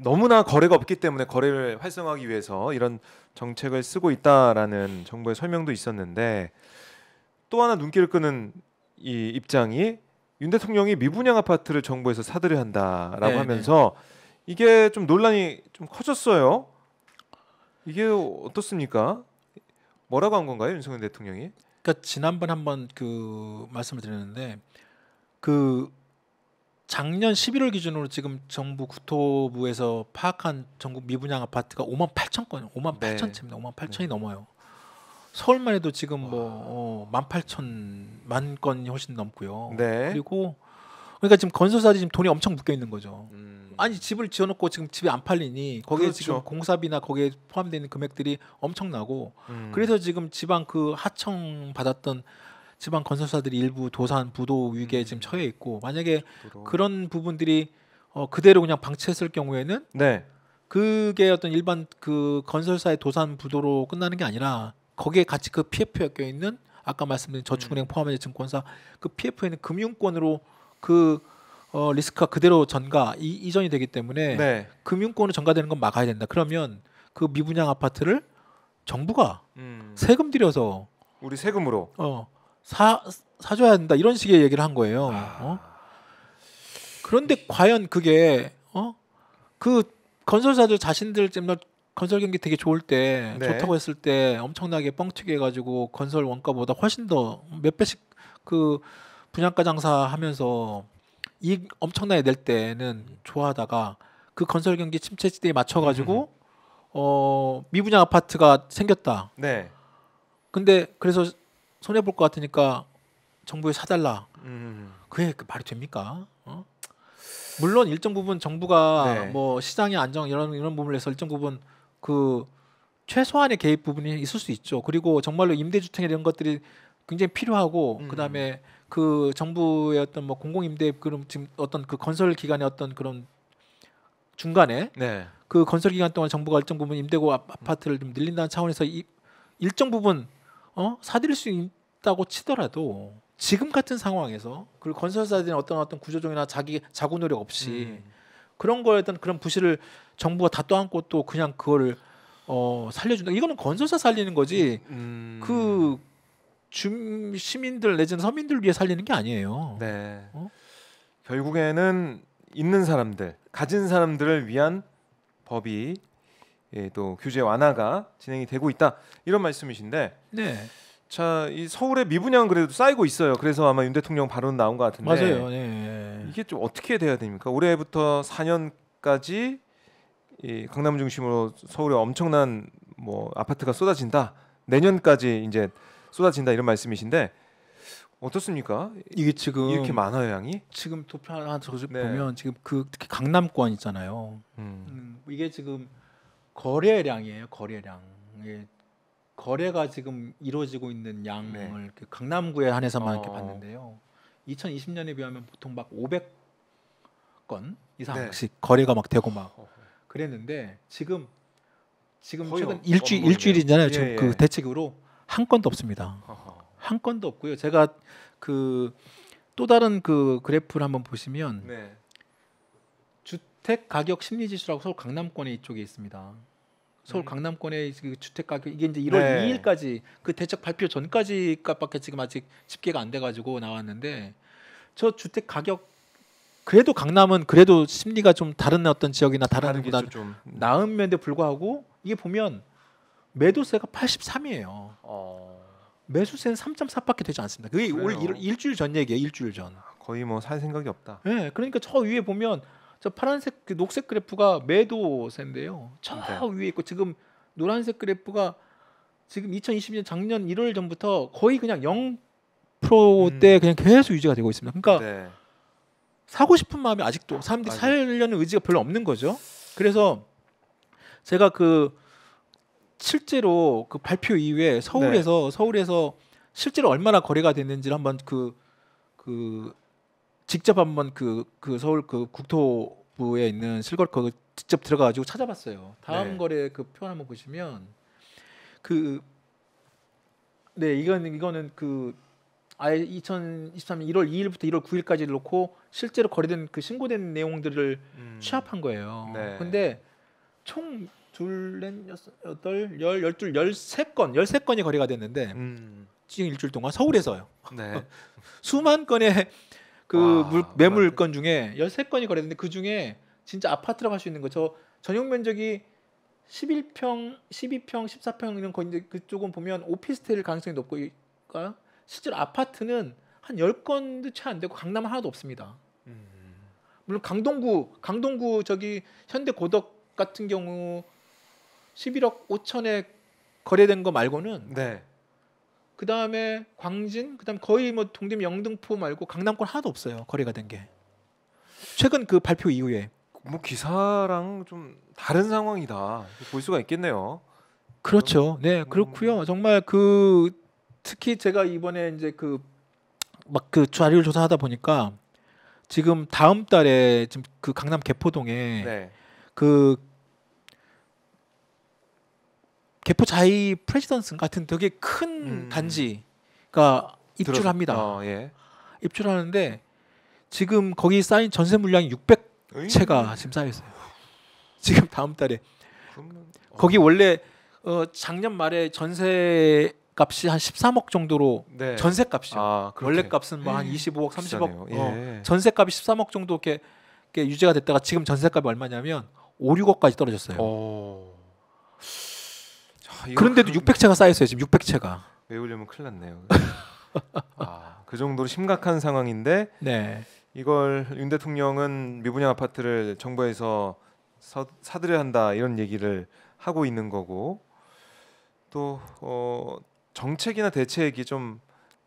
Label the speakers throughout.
Speaker 1: 너무나 거래가 없기 때문에 거래를 활성화하기 위해서 이런 정책을 쓰고 있다라는 정부의 설명도 있었는데 또 하나 눈길을 끄는 이 입장이 윤 대통령이 미분양 아파트를 정부에서 사들여 한다라고
Speaker 2: 네, 네.
Speaker 1: 하면서 이게 좀 논란이 좀 커졌어요. 이게 어떻습니까? 뭐라고 한 건가요, 윤석열 대통령이?
Speaker 2: 그러니까 지난번 한번 그 말씀을 드렸는데 그 작년 11월 기준으로 지금 정부 국토부에서 파악한 전국 미분양 아파트가 5만 8천 건, 5만
Speaker 1: 네.
Speaker 2: 8천 채입니다. 5만 8천이 넘어요. 서울만 해도 지금 뭐 18,000만 건이 훨씬 넘고요.
Speaker 1: 네.
Speaker 2: 그리고 그러니까 지금 건설사들이 지금 돈이 엄청 묶여 있는 거죠.
Speaker 1: 음,
Speaker 2: 아니 집을 지어놓고 지금 집이 안 팔리니 거기에
Speaker 1: 그렇죠.
Speaker 2: 지금 공사비나 거기에 포함되어 있는 금액들이 엄청나고
Speaker 1: 음,
Speaker 2: 그래서 지금 지방 그 하청 받았던 지방 건설사들이 일부 도산 부도 위기에 지금 처해 있고 만약에
Speaker 1: 도로.
Speaker 2: 그런 부분들이 그대로 그냥 방치했을 경우에는
Speaker 1: 네.
Speaker 2: 그게 어떤 일반 그 건설사의 도산 부도로 끝나는 게 아니라 거기에 같이 그 PF에 껴 있는 아까 말씀드린 저축은행 포함해서 증권사 그 PF에는 금융권으로 그 리스크가 그대로 이전이 되기 때문에
Speaker 1: 네.
Speaker 2: 금융권으로 전가되는 건 막아야 된다. 그러면 그 미분양 아파트를 정부가
Speaker 1: 음,
Speaker 2: 세금 들여서
Speaker 1: 우리 세금으로.
Speaker 2: 사줘야 된다 이런 식의 얘기를 한 거예요. 그런데 과연 그게 그 건설사들 자신들 좀 건설 경기 되게 좋을 때
Speaker 1: 네.
Speaker 2: 좋다고 했을 때 엄청나게 뻥튀기 해가지고 건설 원가보다 훨씬 더 몇 배씩 그 분양가 장사하면서 이익 엄청나게 낼 때는 좋아하다가 그 건설 경기 침체 시대에 맞춰가지고 미분양 아파트가 생겼다.
Speaker 1: 네.
Speaker 2: 근데 그래서 손해 볼 것 같으니까 정부에 사달라.
Speaker 1: 음,
Speaker 2: 그게 말이 됩니까? 물론 일정 부분 정부가
Speaker 1: 네.
Speaker 2: 뭐 시장의 안정 이런 부분을 해서 일정 부분 그 최소한의 개입 부분이 있을 수 있죠. 그리고 정말로 임대주택 이런 것들이 굉장히 필요하고 그다음에 그 정부의 어떤 뭐 공공임대 그런 지금 어떤 그 건설 기간의 어떤 그런 중간에
Speaker 1: 네.
Speaker 2: 그 건설 기간 동안 정부가 일정 부분 임대고 아파트를 좀 늘린다는 차원에서 일정 부분 사들일 수 있다고 치더라도 지금 같은 상황에서 그 건설사들의 어떤 구조조정이나 자기 자구 노력 없이 그런 거에 어떤 그런 부실을 정부가 다 떠안고 또 그냥 그거를 살려준다. 이거는 건설사 살리는 거지. 그 시민들 내지는 서민들 위해 살리는 게 아니에요.
Speaker 1: 네. 결국에는 있는 사람들, 가진 사람들을 위한 법이 또 규제 완화가 진행이 되고 있다 이런 말씀이신데,
Speaker 2: 네,
Speaker 1: 자, 이 서울의 미분양은 그래도 쌓이고 있어요. 그래서 아마 윤 대통령 발언 나온 것 같은데,
Speaker 2: 맞아요. 네.
Speaker 1: 이게 좀 어떻게 돼야 됩니까? 올해부터 4년까지 이 강남 중심으로 서울에 엄청난 뭐 아파트가 쏟아진다. 내년까지 이제 쏟아진다 이런 말씀이신데 어떻습니까?
Speaker 2: 이게 지금
Speaker 1: 이렇게 많아요, 양이?
Speaker 2: 지금 도표 하나 더
Speaker 1: 네.
Speaker 2: 보면 지금 그 특히 강남권 있잖아요. 이게 지금 거래량이에요. 거래량. 이게 거래가 지금 이루어지고 있는 양을
Speaker 1: 네.
Speaker 2: 그 강남구에 한해서만 이렇게
Speaker 1: 어.
Speaker 2: 봤는데요. 2020년에 비하면 보통 막 500건 이상씩
Speaker 1: 네.
Speaker 2: 거래가 막 되고 막 그랬는데 지금
Speaker 1: 거의
Speaker 2: 최근
Speaker 1: 없는
Speaker 2: 일주일이잖아요.
Speaker 1: 거네요.
Speaker 2: 지금
Speaker 1: 예,
Speaker 2: 그
Speaker 1: 예.
Speaker 2: 대책으로 한 건도 없습니다.
Speaker 1: 어허.
Speaker 2: 한 건도 없고요. 제가 그 또 다른 그 그래프를 한번 보시면
Speaker 1: 네.
Speaker 2: 주택 가격 심리 지수라고 서울 강남권에 이쪽에 있습니다. 서울 강남권의 그 주택 가격 이게 이제 1월
Speaker 1: 네.
Speaker 2: 2일까지 그 대책 발표 전까지밖에 지금 아직 집계가 안 돼가지고 나왔는데 저 주택 가격 그래도 강남은 그래도 심리가 좀 다른 어떤 지역이나 다른
Speaker 1: 다르겠죠,
Speaker 2: 보다
Speaker 1: 좀.
Speaker 2: 나은 면에 불구하고 이게 보면 매도세가 83이에요. 매수세는 3.4밖에 되지 않습니다. 그게 올
Speaker 1: 그래요.
Speaker 2: 일주일 전 얘기예요. 일주일 전.
Speaker 1: 거의 뭐 살 생각이 없다.
Speaker 2: 네, 그러니까 저 위에 보면 저 파란색 그 녹색 그래프가 매도세인데요. 저
Speaker 1: 네.
Speaker 2: 위에 있고 지금 노란색 그래프가 지금 2020년 작년 1월 전부터 거의 그냥 0%대 그냥 계속 유지가 되고 있습니다. 그러니까
Speaker 1: 네.
Speaker 2: 사고 싶은 마음이 아직도 사람들이
Speaker 1: 아직.
Speaker 2: 살려는 의지가 별로 없는 거죠. 그래서 제가 그 실제로 그 발표 이후에 서울에서 실제로 얼마나 거래가 됐는지를 한번 그 직접 한번 그 서울 그 국토부에 있는 실거래 그 직접 들어가가지고 찾아봤어요. 다음
Speaker 1: 네.
Speaker 2: 거래 그 표 한번 보시면 이거는 그 아예 2023년 1월 2일부터 1월 9일까지 놓고 실제로 거래된 그 신고된 내용들을 취합한 거예요.
Speaker 1: 네.
Speaker 2: 근데 총 둘, 넷, 여섯, 여덟, 열, 열둘, 13건이 거래가 됐는데 지금 일주일 동안 서울에서요.
Speaker 1: 네.
Speaker 2: 수만 건의 그
Speaker 1: 와,
Speaker 2: 매물건 중에 13건이 거래됐는데 그 중에 진짜 아파트라고 할 수 있는 거 저 전용 면적이 11평, 12평, 14평 이런 거 이제 그쪽은 보면 오피스텔 가능성이 높고 그러니까 실제로 아파트는 한 10건도 채 안 되고 강남 하나도 없습니다. 물론 강동구 저기 현대 고덕 같은 경우 11억 5천에 거래된 거 말고는
Speaker 1: 네.
Speaker 2: 그 다음에 광진, 그 다음 거의 뭐 동대문 영등포 말고 강남권 하나도 없어요. 거래가 된 게. 최근 그 발표 이후에.
Speaker 1: 뭐 기사랑 좀 다른 상황이다 볼 수가 있겠네요.
Speaker 2: 그렇죠. 네, 그렇고요. 정말 그 특히 제가 이번에 이제 그 막 그 자료를 조사하다 보니까 지금 다음 달에 지금 그 강남 개포동에
Speaker 1: 네.
Speaker 2: 그 개포 자이 프레지던스 같은 되게 큰 단지가 입주합니다.
Speaker 1: 예.
Speaker 2: 입주하는데 지금 거기 쌓인 전세 물량이 600채가 지금 쌓여 있어요. 지금 다음 달에
Speaker 1: 그러면
Speaker 2: 거기 원래 작년 말에 전세 값이 한 13억 정도로
Speaker 1: 네.
Speaker 2: 전세 값이요.
Speaker 1: 아,
Speaker 2: 원래 값은 뭐 한 25억, 30억.
Speaker 1: 비싸네요. 예.
Speaker 2: 전세 값이 13억 정도 이렇게 유지가 됐다가 지금 전세 값이 얼마냐면 5, 6억까지 떨어졌어요.
Speaker 1: 오. 자, 이거
Speaker 2: 그런데도 600채가 쌓여 있어요. 지금 600채가.
Speaker 1: 외우려면 큰일 났네요. 아, 그 정도로 심각한 상황인데
Speaker 2: 네.
Speaker 1: 이걸 윤 대통령은 미분양 아파트를 정부에서 사들여야 한다 이런 얘기를 하고 있는 거고 또 정책이나 대책이 좀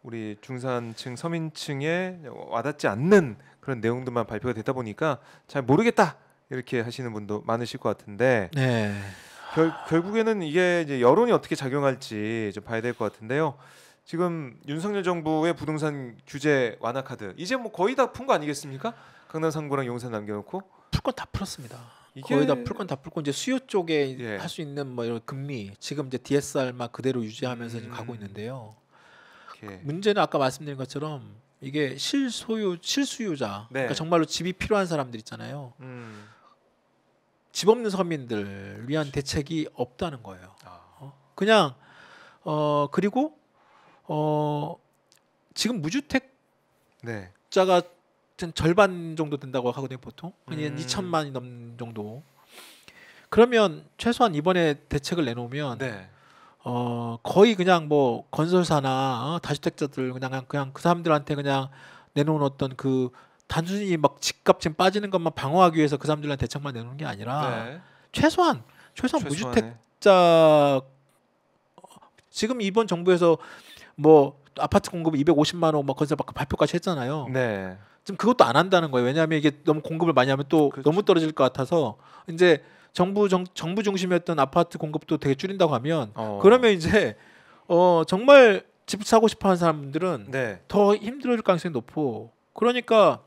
Speaker 1: 우리 중산층 서민층에 와닿지 않는 그런 내용들만 발표가 되다 보니까 잘 모르겠다 이렇게 하시는 분도 많으실 것 같은데
Speaker 2: 네.
Speaker 1: 결국에는 이게 이제 여론이 어떻게 작용할지 좀 봐야 될 것 같은데요. 지금 윤석열 정부의 부동산 규제 완화 카드 이제 뭐 거의 다 푼 거 아니겠습니까? 강남 3구랑 용산 남겨놓고
Speaker 2: 풀 건 다 풀었습니다.
Speaker 1: 이게
Speaker 2: 거의 다 풀 건 다 풀고 이제 수요 쪽에
Speaker 1: 예.
Speaker 2: 할 수 있는 뭐 이런 금리 지금 이제 DSR만 그대로 유지하면서 지금 가고 있는데요.
Speaker 1: 이렇게
Speaker 2: 문제는 아까 말씀드린 것처럼 이게 실수요자
Speaker 1: 네.
Speaker 2: 그러니까 정말로 집이 필요한 사람들 있잖아요. 집 없는 서민들 위한 대책이 없다는 거예요.
Speaker 1: 아,
Speaker 2: 그냥 그리고 지금 무주택자가
Speaker 1: 네.
Speaker 2: 한 절반 정도 된다고 하거든요, 보통. 그냥 2천만이 넘는 정도. 그러면 최소한 이번에 대책을 내놓으면
Speaker 1: 네.
Speaker 2: 거의 그냥 뭐 건설사나 다주택자들 그냥 그 사람들한테 그냥 내놓은 어떤 그 단순히 막 집값 지금 빠지는 것만 방어하기 위해서 그 사람들한테 대책만 내놓는 게 아니라
Speaker 1: 네.
Speaker 2: 최소한
Speaker 1: 최소한의-
Speaker 2: 무주택자 지금 이번 정부에서 뭐 아파트 공급 250만 호 뭐 건설 발표까지 했잖아요.
Speaker 1: 네.
Speaker 2: 지금 그것도 안 한다는 거예요. 왜냐하면 이게 너무 공급을 많이 하면 또
Speaker 1: 그렇죠.
Speaker 2: 너무 떨어질 것 같아서 이제 정부 중심이었던 아파트 공급도 되게 줄인다고 하면 그러면 이제 정말 집 사고 싶어하는 사람들은
Speaker 1: 네.
Speaker 2: 더 힘들어질 가능성이 높고 그러니까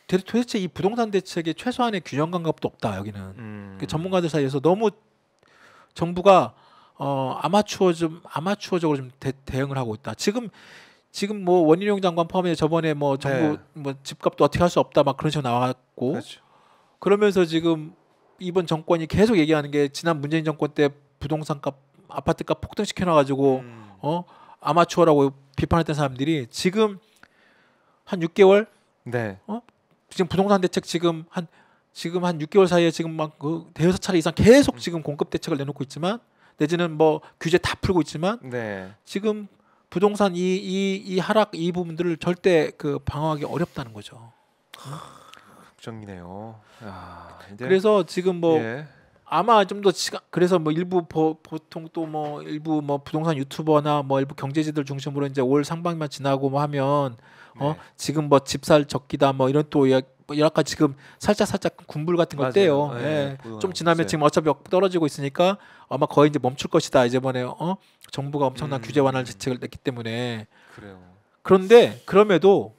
Speaker 2: 도대체 이 부동산 대책에 최소한의 균형 감각도 없다 여기는 전문가들 사이에서 너무 정부가 아마추어적으로 좀 대응을 하고 있다. 지금 뭐 원희룡 장관 포함해 저번에 뭐 정부 뭐 집값도 어떻게 할 수 없다 막 그런 식으로 나왔고
Speaker 1: 그렇죠.
Speaker 2: 그러면서 지금 이번 정권이 계속 얘기하는 게 지난 문재인 정권 때 부동산 값 아파트 값 폭등시켜 놔가지고 아마추어라고 비판했던 사람들이 지금 한 6개월
Speaker 1: 네.
Speaker 2: 지금 부동산 대책 지금 한 6개월 사이에 지금 막 그 대여섯 차례 이상 계속 지금 공급 대책을 내놓고 있지만 내지는 뭐 규제 다 풀고 있지만
Speaker 1: 네.
Speaker 2: 지금 부동산 이 하락 이 부분들을 절대 그 방어하기 어렵다는 거죠.
Speaker 1: 걱정이네요. 아, 이제
Speaker 2: 그래서 지금 뭐
Speaker 1: 예.
Speaker 2: 아마 좀 더 그래서 뭐 일부 보통 또 뭐 일부 뭐 부동산 유튜버나 뭐 일부 경제지들 중심으로 이제 올 상반기만 지나고 뭐 하면
Speaker 1: 네.
Speaker 2: 지금 뭐 집살 적기다 뭐 이런 또 여러 가지 지금 살짝 군불 같은 거
Speaker 1: 맞아요.
Speaker 2: 떼요.
Speaker 1: 예,
Speaker 2: 예.
Speaker 1: 부동산
Speaker 2: 좀 지나면
Speaker 1: 없어요.
Speaker 2: 지금 어차피 떨어지고 있으니까 아마 거의 이제 멈출 것이다. 이번에 정부가 엄청난 규제 완화 대책을 냈기 때문에
Speaker 1: 그래요.
Speaker 2: 그런데 그럼에도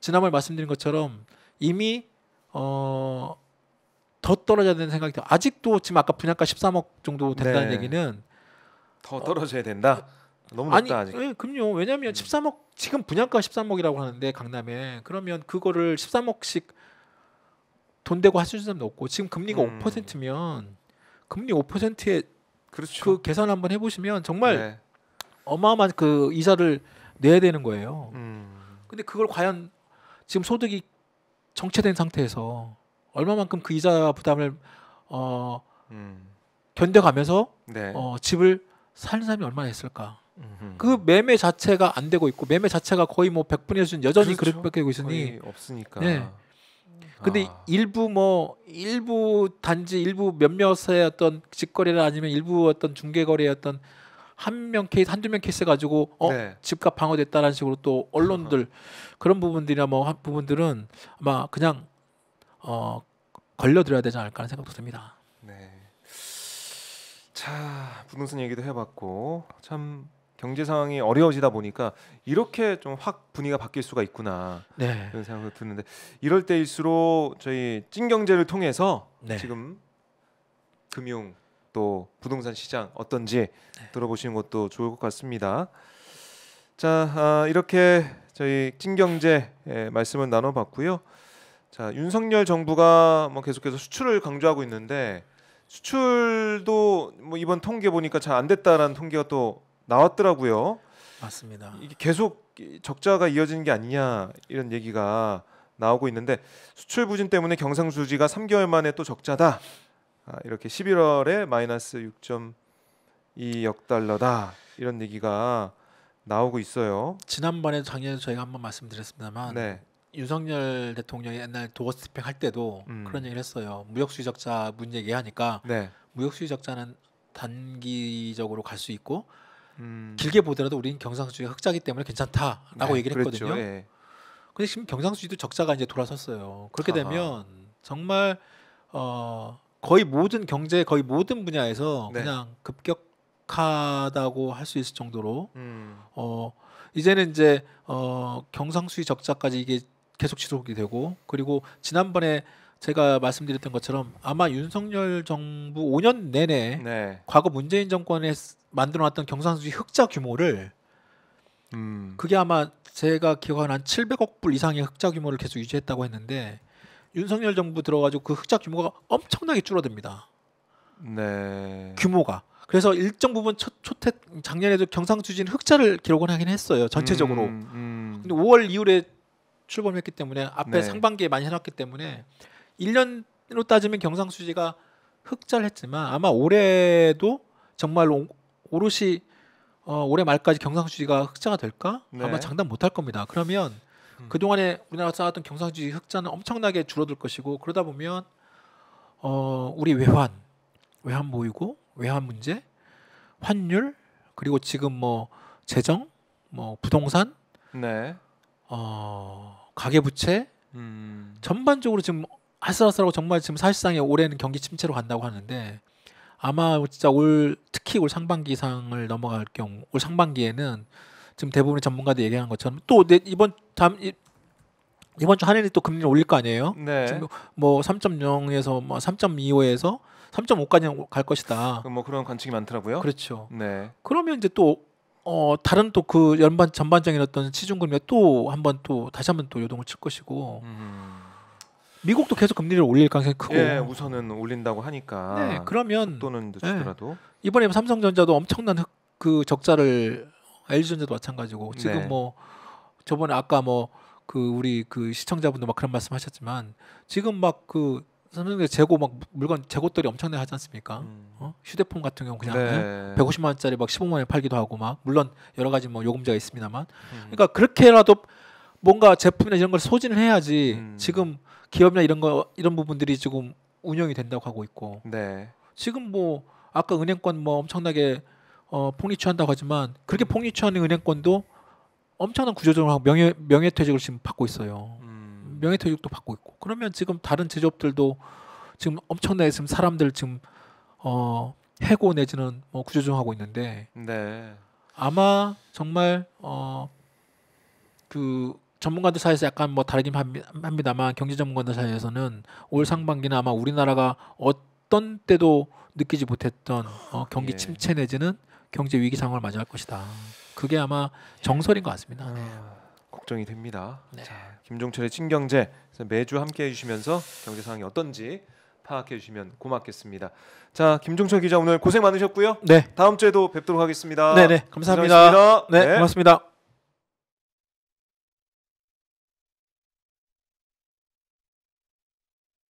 Speaker 2: 지난번에 말씀드린 것처럼 이미 더 떨어져야 되는 생각이 들어요. 아직도 지금 아까 분양가 13억 정도 된다는
Speaker 1: 네.
Speaker 2: 얘기는
Speaker 1: 더 떨어져야 된다. 너무
Speaker 2: 아니,
Speaker 1: 높다 아직.
Speaker 2: 예, 그럼요. 왜냐하면 13억 지금 분양가 13억이라고 하는데 강남에 그러면 그거를 13억씩 돈 대고 하실 사람도 없고 지금 금리가 5%면 금리 5%에
Speaker 1: 그렇죠.
Speaker 2: 그 계산 한번 해보시면 정말
Speaker 1: 네.
Speaker 2: 어마어마한 그 이자를 내야 되는 거예요.
Speaker 1: 음.
Speaker 2: 근데 그걸 과연 지금 소득이 정체된 상태에서 얼마만큼 그 이자 부담을
Speaker 1: 음.
Speaker 2: 견뎌가면서
Speaker 1: 네.
Speaker 2: 집을 사는 사람이 얼마나 있을까?
Speaker 1: 음흠.
Speaker 2: 그 매매 자체가 안 되고 있고 매매 자체가 거의 뭐 100분의 수준 여전히
Speaker 1: 그렇죠.
Speaker 2: 그렇게 되고 있으니
Speaker 1: 거의 없으니까.
Speaker 2: 네. 근데
Speaker 1: 아.
Speaker 2: 일부 단지 일부 몇몇의 어떤 직거래나 아니면 일부 어떤 중개거래의 어떤 한 명 케이스 한두 명 케이스 가지고
Speaker 1: 네.
Speaker 2: 집값 방어됐다라는 식으로 또 언론들 그런 부분들이나 뭐 한 부분들은 아마 그냥 걸려들어야 되지 않을까 하는 생각도 듭니다.
Speaker 1: 네. 자, 부동산 얘기도 해봤고 참 경제 상황이 어려워지다 보니까 이렇게 좀 확 분위기가 바뀔 수가 있구나
Speaker 2: 네.
Speaker 1: 그런 생각도 드는데 이럴 때일수록 저희 찐경제를 통해서
Speaker 2: 네.
Speaker 1: 지금 금융 또 부동산 시장 어떤지 들어보시는 것도 좋을 것 같습니다. 자, 이렇게 저희 찐경제 말씀을 나눠봤고요. 자, 윤석열 정부가 뭐 계속해서 수출을 강조하고 있는데 수출도 뭐 이번 통계 보니까 잘 안 됐다라는 통계가 또 나왔더라고요.
Speaker 2: 맞습니다.
Speaker 1: 이게 계속 적자가 이어지는 게 아니냐 이런 얘기가 나오고 있는데 수출 부진 때문에 경상수지가 3개월 만에 또 적자다. 이렇게 11월에 마이너스 6.2억 달러다 이런 얘기가 나오고 있어요.
Speaker 2: 지난번에 작년에 저희가 한번 말씀드렸습니다만
Speaker 1: 네,
Speaker 2: 윤석열 대통령이 옛날 도어 스태핑 할 때도 그런 얘기를 했어요. 무역 수지 적자 문제 얘기하니까
Speaker 1: 네,
Speaker 2: 무역 수지 적자는 단기적으로 갈 수 있고
Speaker 1: 음,
Speaker 2: 길게 보더라도 우리는 경상수지가 흑자기 때문에 괜찮다라고
Speaker 1: 네,
Speaker 2: 얘기를
Speaker 1: 그렇죠.
Speaker 2: 했거든요.
Speaker 1: 예.
Speaker 2: 근데 지금 경상수지도 적자가 이제 돌아섰어요. 그렇게
Speaker 1: 아하.
Speaker 2: 되면 정말 거의 모든 경제 거의 모든 분야에서
Speaker 1: 네.
Speaker 2: 그냥 급격하다고 할 수 있을 정도로
Speaker 1: 음,
Speaker 2: 이제는 이제 경상수지 적자까지 이게 계속 지속이 되고 그리고 지난번에 제가 말씀드렸던 것처럼 아마 윤석열 정부 5년 내내
Speaker 1: 네,
Speaker 2: 과거 문재인 정권에 만들어놨던 경상수지 흑자 규모를 그게 아마 제가 기억하는 한 700억 불 이상의 흑자 규모를 계속 유지했다고 했는데 윤석열 정부 들어가지고 그 흑자 규모가 엄청나게 줄어듭니다.
Speaker 1: 네,
Speaker 2: 규모가. 그래서 일정 부분 초택 작년에도 경상수지는 흑자를 기록을 하긴 했어요. 전체적으로. 근데 5월 이후에 출범했기 때문에 앞에
Speaker 1: 네.
Speaker 2: 상반기에 많이 해놨기 때문에 1년으로 따지면 경상수지가 흑자를 했지만 아마 올해도 정말 오롯이 올해 말까지 경상수지가 흑자가 될까?
Speaker 1: 네.
Speaker 2: 아마 장담 못할 겁니다. 그러면 그동안에 우리나라가 쌓았던 경상수지 흑자는 엄청나게 줄어들 것이고 그러다 보면 우리 외환 모이고 외환 문제, 환율 그리고 지금 뭐 재정, 뭐 부동산,
Speaker 1: 네,
Speaker 2: 가계부채 전반적으로 지금 아슬아슬하고 정말 지금 사실상의 올해는 경기 침체로 간다고 하는데 아마 진짜 특히 올 상반기 이상을 넘어갈 경우 올 상반기에는 지금 대부분의 전문가들이 얘기하는 것처럼 또 이번 주 한해는 또 금리를 올릴 거 아니에요?
Speaker 1: 네.
Speaker 2: 지금 뭐 3.0에서 뭐 3.25에서 3.5까지 갈 것이다.
Speaker 1: 뭐 그런 관측이 많더라고요.
Speaker 2: 그렇죠.
Speaker 1: 네,
Speaker 2: 그러면 이제 또 다른 또 그 전반적인 어떤 시중 금리가 또 다시 한번 또 요동을 칠 것이고 미국도 계속 금리를 올릴 가능성이 크고
Speaker 1: 예, 우선은 올린다고 하니까.
Speaker 2: 네, 그러면
Speaker 1: 또는 늦추더라도.
Speaker 2: 이번에 삼성전자도 엄청난 그 적자를 LG전자도 마찬가지고 지금
Speaker 1: 네.
Speaker 2: 뭐 저번에 아까 뭐 그 우리 그 시청자분도 막 그런 말씀하셨지만 지금 막 그 삼성전자 재고 막 물건 재고들이 엄청나게 하지 않습니까? 휴대폰 같은 경우 그냥
Speaker 1: 네.
Speaker 2: 150만 원짜리 막 15만 원에 팔기도 하고 막 물론 여러 가지 뭐 요금제가 있습니다만 그러니까 그렇게라도 뭔가 제품이나 이런 걸 소진을 해야지 지금 기업이나 이런 부분들이 지금 운영이 된다고 하고 있고
Speaker 1: 네.
Speaker 2: 지금 뭐 아까 은행권 뭐 엄청나게 폭리취한다고 하지만 그렇게 폭리취하는 은행권도 엄청난 구조조정을 하고 명예퇴직을 지금 받고 있어요. 명예퇴직도 받고 있고 그러면 지금 다른 제조업들도 지금 엄청나게 지금 사람들 지금 해고 내지는 뭐 구조조정하고 있는데
Speaker 1: 네.
Speaker 2: 아마 정말 그 전문가들 사이에서 약간 뭐 다르긴 합니다만 경제 전문가들 사이에서는 올 상반기는 아마 우리나라가 어떤 때도 느끼지 못했던 경기
Speaker 1: 예.
Speaker 2: 침체 내지는 경제 위기 상황을 맞이할 것이다. 그게 아마 정설인 것 같습니다.
Speaker 1: 걱정이 됩니다.
Speaker 2: 네.
Speaker 1: 자, 김종철의 찐경제 매주 함께 해주시면서 경제 상황이 어떤지 파악해 주시면 고맙겠습니다. 자, 김종철 기자 오늘 고생 많으셨고요.
Speaker 2: 네,
Speaker 1: 다음 주에도 뵙도록 하겠습니다.
Speaker 2: 네, 네, 감사합니다.
Speaker 1: 고생하셨습니다.
Speaker 2: 네, 고맙습니다.